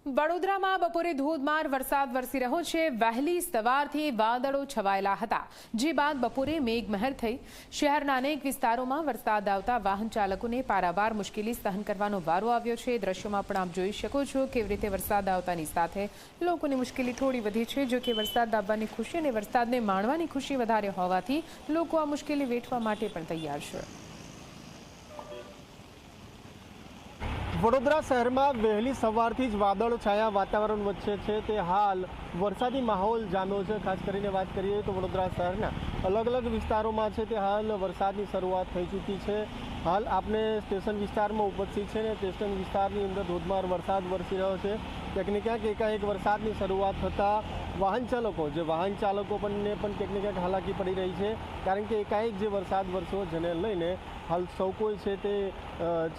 વડોદરામાં બપોરે ધોધમાર વરસાદ વરસી રહ્યો છે। વહેલી સવારથી વાદળો છવાયેલા હતા, જે બાદ બપોરે મેઘમહેર થઈ। શહેરના અનેક વિસ્તારોમાં વરસાદ આવતા વાહન ચાલકોને પારાવાર મુશ્કેલી સહન કરવાનો વારો આવ્યો છે। દ્રશ્યોમાં પણ આપ જોઈ શકો છો કેવી રીતે વરસાદ આવતાની સાથે લોકોની મુશ્કેલી થોડી વધી છે। જો કે વરસાદ આવવાની ખુશી અને વરસાદને માણવાની ખુશી વધારે હોવાથી લોકો આ મુશ્કેલી વેઠવા માટે પણ તૈયાર છે। વડોદરા શહેરમાં વહેલી સવારથી જ વાદળ છાયા વાતાવરણ વચ્ચે છે તે હાલ વરસાદી માહોલ જામ્યો છે। ખાસ કરીને વાત કરીએ તો વડોદરા શહેરના અલગ અલગ વિસ્તારોમાં છે તે હાલ વરસાદની શરૂઆત થઈ ચૂકી છે। હાલ આપણે સ્ટેશન વિસ્તારમાં ઉપસ્થિત છે ને સ્ટેશન વિસ્તારની અંદર ધોધમાર વરસાદ વરસી રહ્યો છે। ક્યાંક ને ક્યાંક એકાએક વરસાદની શરૂઆત થતાં વાહન ચાલકો પણ ક્યાંક ને ક્યાંક હાલાકી પડી રહી છે, કારણ કે એકાએક જે વરસાદ વરસ્યો જેને લઈને હાલ સૌ કોઈ છે તે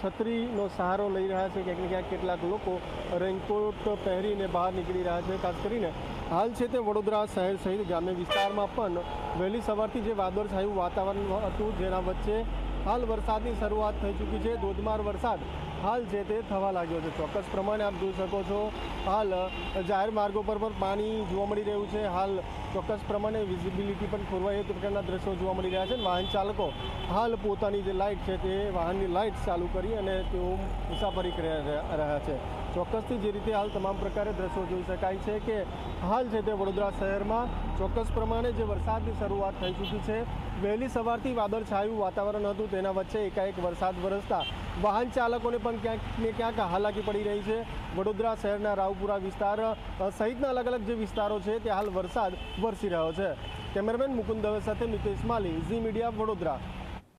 છત્રીનો સહારો લઈ રહ્યા છે। ક્યાંક ને ક્યાંક કેટલાક લોકો રેનકોટ પહેરીને બહાર નીકળી રહ્યા છે। ખાસ કરીને હાલ છે તે વડોદરા શહેર સહિત ગ્રામ્ય વિસ્તારમાં પણ વહેલી સવારથી જે વાદળછાયું વાતાવરણ હતું જેના વચ્ચે હાલ વરસાદની શરૂઆત થઈ ચૂકી છે। ધોધમાર વરસાદ હાલ છે તે થવા લાગ્યો છે। ચોક્કસ પ્રમાણે આપ જોઈ શકો છો હાલ જાહેર માર્ગો પર પણ પાણી જોવા મળી રહ્યું છે। હાલ ચોક્કસ પ્રમાણે વિઝિબિલિટી પણ ખોરવાય તે પ્રકારના દ્રશ્યો જોવા મળી રહ્યા છે। વાહન ચાલકો હાલ પોતાની જે લાઇટ છે તે વાહનની લાઇટ ચાલુ કરી અને તેઓ મુસાફરી કરી રહ્યા છે। ચોક્કસથી જે રીતે હાલ તમામ પ્રકારે દ્રશ્યો જોઈ શકાય છે કે હાલ છે તે વડોદરા શહેરમાં ચોક્કસ પ્રમાણે જે વરસાદની શરૂઆત થઈ ચૂકી છે। વહેલી સવારથી વાદળછાયું વાતાવરણ હતું, તેના વચ્ચે એકાએક વરસાદ વરસતા વાહન ચાલકોને પણ ક્યાંક ને ક્યાંક હાલાકી પડી રહી છે। વડોદરા શહેરના રાવપુરા વિસ્તાર સહિતના અલગ અલગ જે વિસ્તારો છે તે હાલ વરસાદ વરસી રહ્યો છે। કેમેરામેન મુકુંદ દવે સાથે મિતેશ માલી, ઝી મીડિયા, વડોદરા।